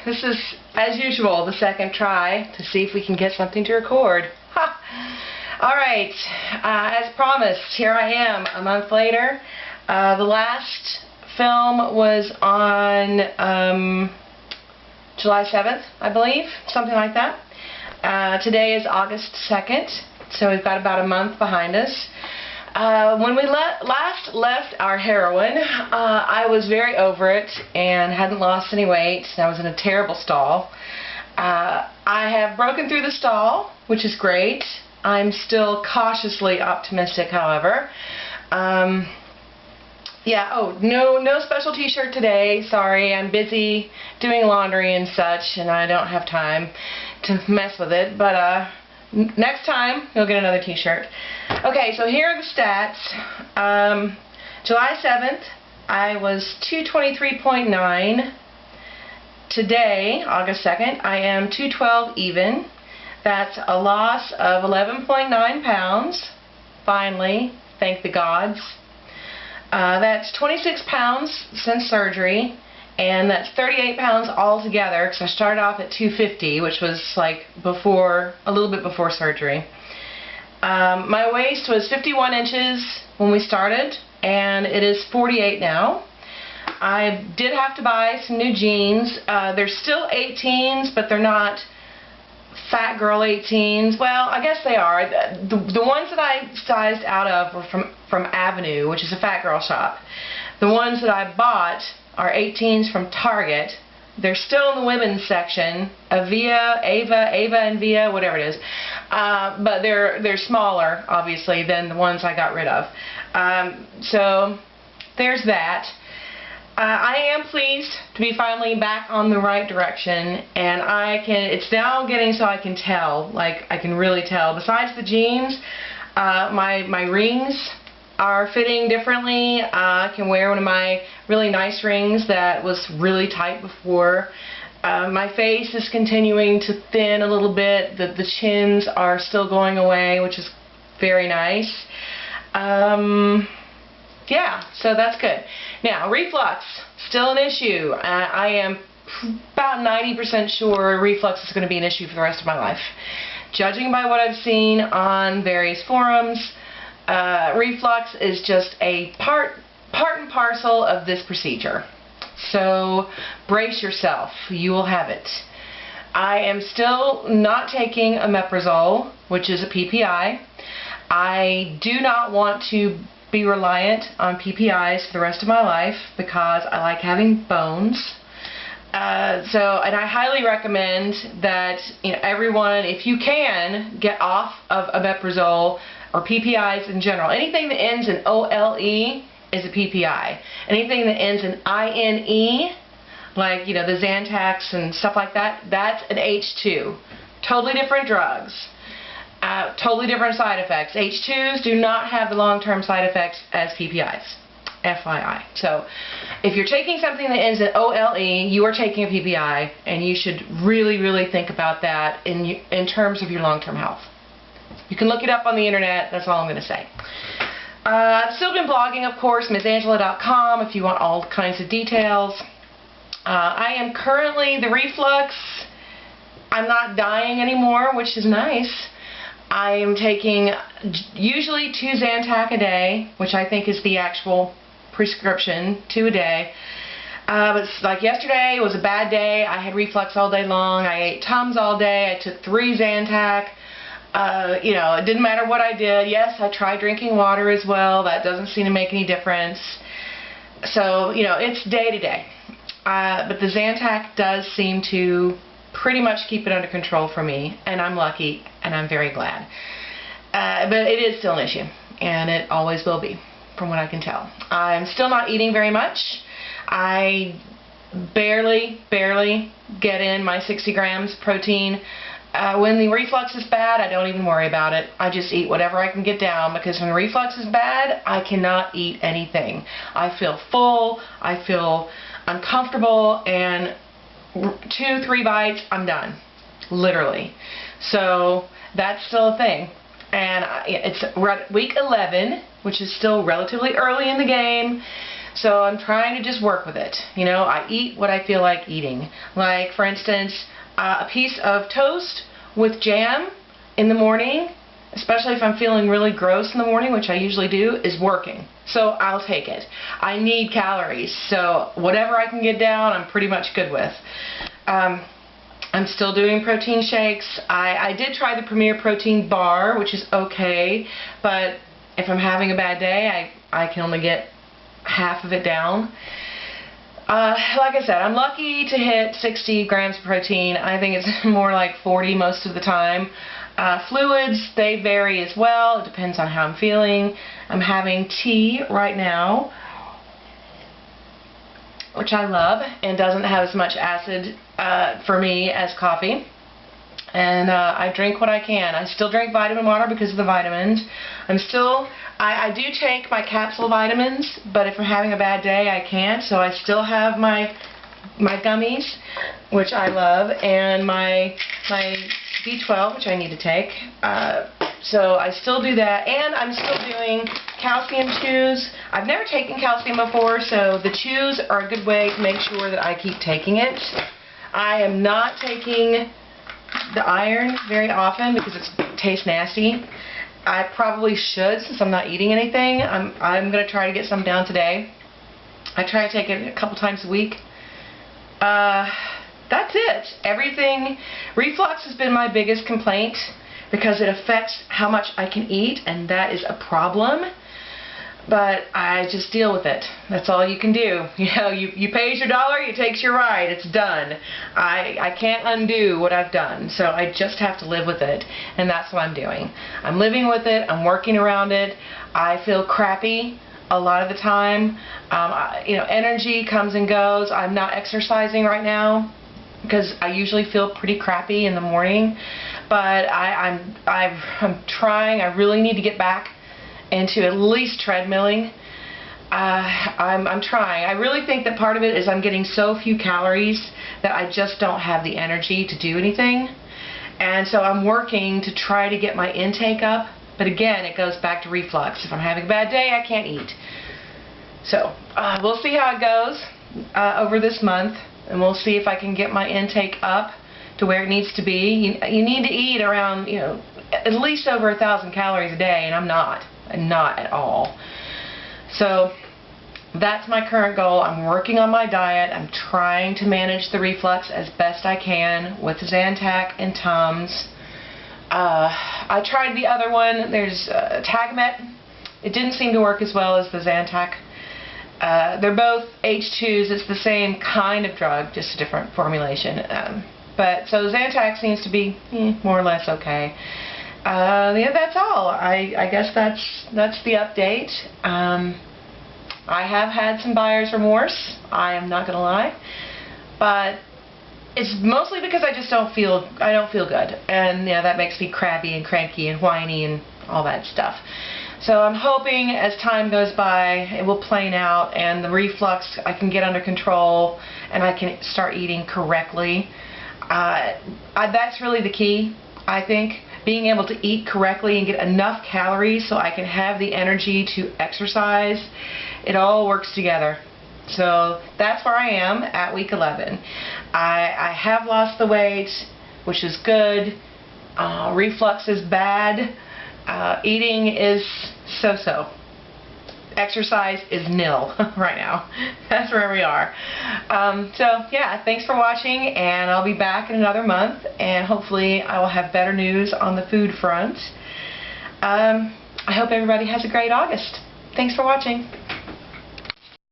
This is, as usual, the second try to see if we can get something to record. Ha! Alright, as promised, here I am a month later. The last film was on July 7th, I believe, something like that. Today is August 2nd, so we've got about a month behind us. When we last left our heroine, I was very over it and hadn't lost any weight. I was in a terrible stall. I have broken through the stall, which is great. I'm still cautiously optimistic, however. Yeah, oh, no special t-shirt today. Sorry, I'm busy doing laundry and such, and I don't have time to mess with it. But next time, you'll get another t-shirt. Okay, so here are the stats. July 7th, I was 223.9. Today, August 2nd, I am 212 even. That's a loss of 11.9 pounds. Finally, thank the gods. That's 26 pounds since surgery, and that's 38 pounds altogether, because I started off at 250, which was like before, a little bit before surgery. My waist was 51 inches when we started, and it is 48 now. I did have to buy some new jeans. They're still 18s, but they're not fat girl 18s. Well, I guess they are. The ones that I sized out of were from Avenue, which is a fat girl shop. The ones that I bought are 18s from Target. They're still in the women's section, Ava and Via, whatever it is. But they're smaller, obviously, than the ones I got rid of. So there's that. I am pleased to be finally back on the right direction, and it's now getting so I can tell, like I can really tell. Besides the jeans, my rings are fitting differently. I can wear one of my really nice rings that was really tight before. My face is continuing to thin a little bit. The chins are still going away, which is very nice. Yeah, so that's good. Now, reflux, still an issue. I am about 90% sure reflux is going to be an issue for the rest of my life. Judging by what I've seen on various forums, reflux is just a part and parcel of this procedure. So brace yourself, you will have it. I am still not taking omeprazole, which is a PPI. I do not want to be reliant on PPIs for the rest of my life because I like having bones. And I highly recommend that everyone, if you can, get off of omeprazole or PPIs in general. Anything that ends in OLE is a PPI. Anything that ends in INE, like the Zantacs and stuff like that, that's an H2. Totally different drugs. Totally different side effects. H2s do not have the long-term side effects as PPIs. FYI. So, if you're taking something that ends in OLE, you are taking a PPI, and you should really, really think about that in terms of your long-term health. You can look it up on the internet. That's all I'm going to say. I've still been blogging, of course, MsAngela.com if you want all kinds of details. I am currently, the reflux, I'm not dying anymore, which is nice. I am taking usually 2 Zantac a day, which I think is the actual prescription, 2 a day. But like yesterday was a bad day. I had reflux all day long. I ate Tums all day. I took 3 Zantac. It didn't matter what I did. Yes, I tried drinking water as well. That doesn't seem to make any difference. So, it's day to day. But the Zantac does seem to pretty much keep it under control for me, and I'm lucky, and I'm very glad. But it is still an issue, and it always will be, from what I can tell. I'm still not eating very much. I barely get in my 60 grams protein. When the reflux is bad, I don't even worry about it. I just eat whatever I can get down, because when the reflux is bad, I cannot eat anything. I feel full, I feel uncomfortable, and 2-3 bites, I'm done. Literally. So that's still a thing. And we're at week 11, which is still relatively early in the game. So I'm trying to just work with it. You know, I eat what I feel like eating. Like, for instance, a piece of toast with jam in the morning, especially if I'm feeling really gross in the morning, which I usually do, is working. So I'll take it. I need calories, so whatever I can get down, I'm pretty much good with. I'm still doing protein shakes. I did try the Premier Protein bar, which is okay, but if I'm having a bad day, I can only get half of it down. Like I said, I'm lucky to hit 60 grams of protein. I think it's more like 40 most of the time. Fluids, they vary as well. It depends on how I'm feeling. I'm having tea right now, which I love, and doesn't have as much acid for me as coffee. And I drink what I can. I still drink vitamin water because of the vitamins. I do take my capsule vitamins, but if I'm having a bad day, I can't. So I still have my gummies, which I love, and my B12, which I need to take. So I still do that, and I'm still doing calcium chews. I've never taken calcium before, so the chews are a good way to make sure that I keep taking it. I am not taking the iron very often because it tastes nasty. I probably should, since I'm not eating anything. I'm going to try to get some down today. I try to take it a couple times a week. That's it. Everything. Reflux has been my biggest complaint because it affects how much I can eat, and that is a problem. But I just deal with it. That's all you can do. You know, you pays your dollar, you takes your ride. It's done. I can't undo what I've done, so I just have to live with it, and that's what I'm doing. I'm living with it. I'm working around it. I feel crappy a lot of the time. You know, energy comes and goes. I'm not exercising right now because I usually feel pretty crappy in the morning, but I'm trying. I really need to get back into at least treadmilling. I'm trying. I really think that part of it is I'm getting so few calories that I just don't have the energy to do anything, and so I'm working to try to get my intake up. But again, it goes back to reflux. If I'm having a bad day, I can't eat. So we'll see how it goes over this month, and we'll see if I can get my intake up to where it needs to be. You need to eat around, you know, at least over 1,000 calories a day, and I'm not at all. So that's my current goal. I'm working on my diet. I'm trying to manage the reflux as best I can with Zantac and Tums. I tried the other one. There's Tagamet. It didn't seem to work as well as the Zantac. They're both H2s. It's the same kind of drug, just a different formulation. But so Zantac seems to be more or less okay. Yeah, that's all. I guess that's the update. I have had some buyer's remorse. I am not gonna lie, but it's mostly because I don't feel good, and yeah, that makes me crabby and cranky and whiny and all that stuff. So I'm hoping as time goes by it will plane out and the reflux I can get under control and I can start eating correctly. That's really the key, I think. Being able to eat correctly and get enough calories so I can have the energy to exercise. It all works together. So that's where I am at week 11. I have lost the weight, which is good. Reflux is bad. Eating is so-so. Exercise is nil right now. That's where we are. So yeah, thanks for watching, and I'll be back in another month, and hopefully I will have better news on the food front. I hope everybody has a great August. Thanks for watching.